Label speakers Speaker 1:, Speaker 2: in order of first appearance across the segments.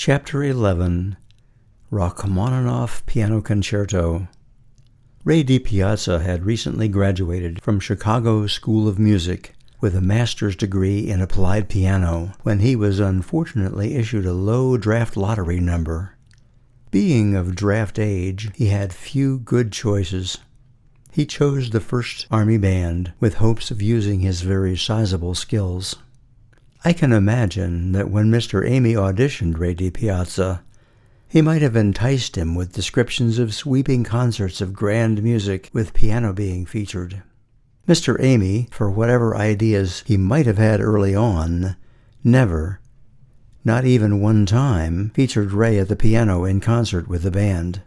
Speaker 1: Chapter 11. Rachmaninoff Piano Concerto. Ray DiPiazza had recently graduated from Chicago School of Music with a master's degree in applied piano when he was unfortunately issued a low draft lottery number. Being of draft age, he had few good choices. He chose the First Army Band with hopes of using his very sizable skills. I can imagine that when Mr. Amy auditioned Ray DiPiazza, he might have enticed him with descriptions of sweeping concerts of grand music with piano being featured. Mr. Amy, for whatever ideas he might have had early on, never, not even one time, featured Ray at the piano in concert with the band.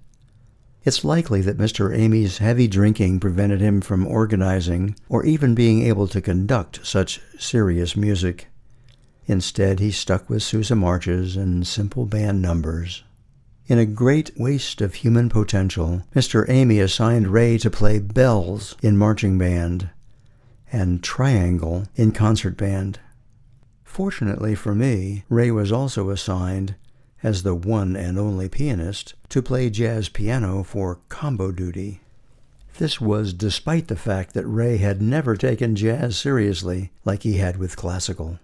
Speaker 1: It's likely that Mr. Amy's heavy drinking prevented him from organizing or even being able to conduct such serious music. Instead, he stuck with Sousa marches and simple band numbers. In a great waste of human potential, Mr. Amy assigned Ray to play bells in marching band and triangle in concert band. Fortunately for me, Ray was also assigned, as the one and only pianist, to play jazz piano for combo duty. This was despite the fact that Ray had never taken jazz seriously like he had with classical.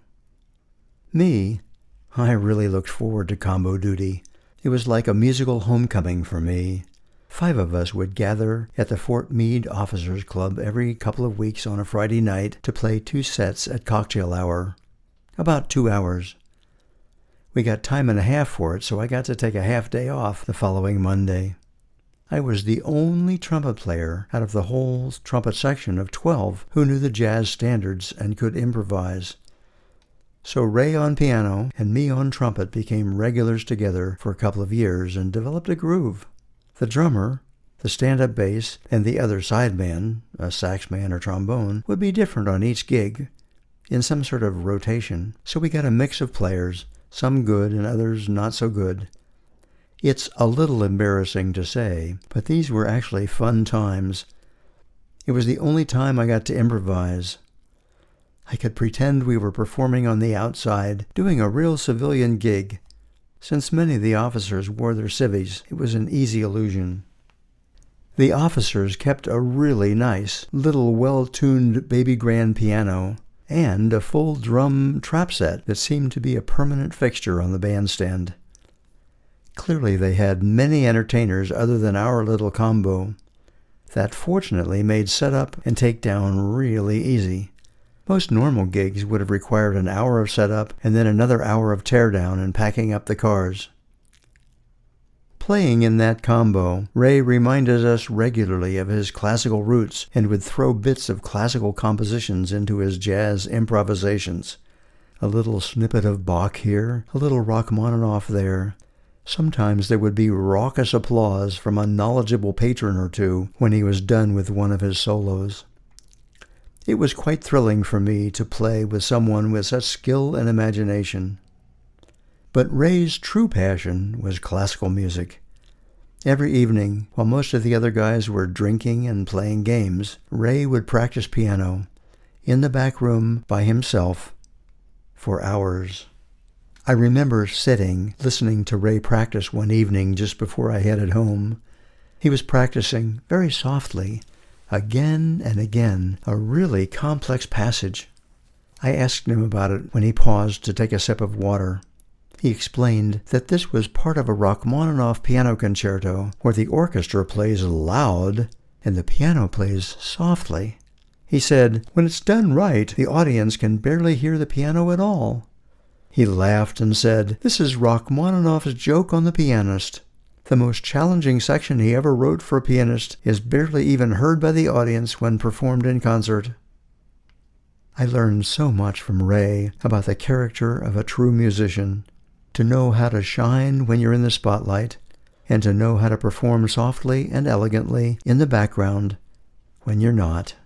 Speaker 1: I really looked forward to combo duty. It was like a musical homecoming for me. 5 of us would gather at the Fort Meade Officers Club every couple of weeks on a Friday night to play 2 sets at cocktail hour. About 2 hours. We got time and a half for it, so I got to take a half day off the following Monday. I was the only trumpet player out of the whole trumpet section of 12 who knew the jazz standards and could improvise. So Ray on piano and me on trumpet became regulars together for a couple of years and developed a groove. The drummer, the stand-up bass, and the other sideman, a sax man or trombone, would be different on each gig, in some sort of rotation, so we got a mix of players, some good and others not so good. It's a little embarrassing to say, but these were actually fun times. It was the only time I got to improvise. I could pretend we were performing on the outside, doing a real civilian gig. Since many of the officers wore their civvies, it was an easy illusion. The officers kept a really nice, little well-tuned baby grand piano and a full drum trap set that seemed to be a permanent fixture on the bandstand. Clearly they had many entertainers other than our little combo. That fortunately made setup and takedown really easy. Most normal gigs would have required an hour of setup and then another hour of teardown and packing up the cars. Playing in that combo, Ray reminded us regularly of his classical roots and would throw bits of classical compositions into his jazz improvisations. A little snippet of Bach here, a little Rachmaninoff there. Sometimes there would be raucous applause from a knowledgeable patron or two when he was done with one of his solos. It was quite thrilling for me to play with someone with such skill and imagination. But Ray's true passion was classical music. Every evening, while most of the other guys were drinking and playing games, Ray would practice piano, in the back room by himself, for hours. I remember sitting, listening to Ray practice one evening just before I headed home. He was practicing very softly, again and again, a really complex passage. I asked him about it when he paused to take a sip of water. He explained that this was part of a Rachmaninoff piano concerto where the orchestra plays loud and the piano plays softly. He said, when it's done right, the audience can barely hear the piano at all. He laughed and said, this is Rachmaninoff's joke on the pianist. The most challenging section he ever wrote for a pianist is barely even heard by the audience when performed in concert. I learned so much from Ray about the character of a true musician, to know how to shine when you're in the spotlight, and to know how to perform softly and elegantly in the background when you're not.